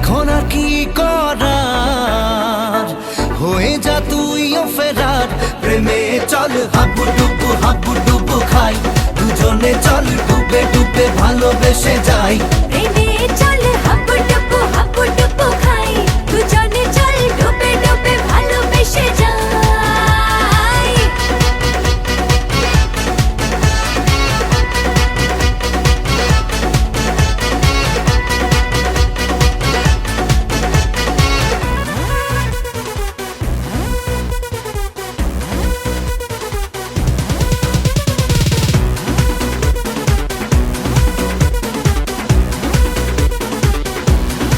এখন আর কি করার, হয়ে যা তুইও ফেরার। প্রেমে চল হাবু ডুবু খাই, দুজনে চল ডুবে ডুবে ভালোবেসে যাই। প্রেমে চল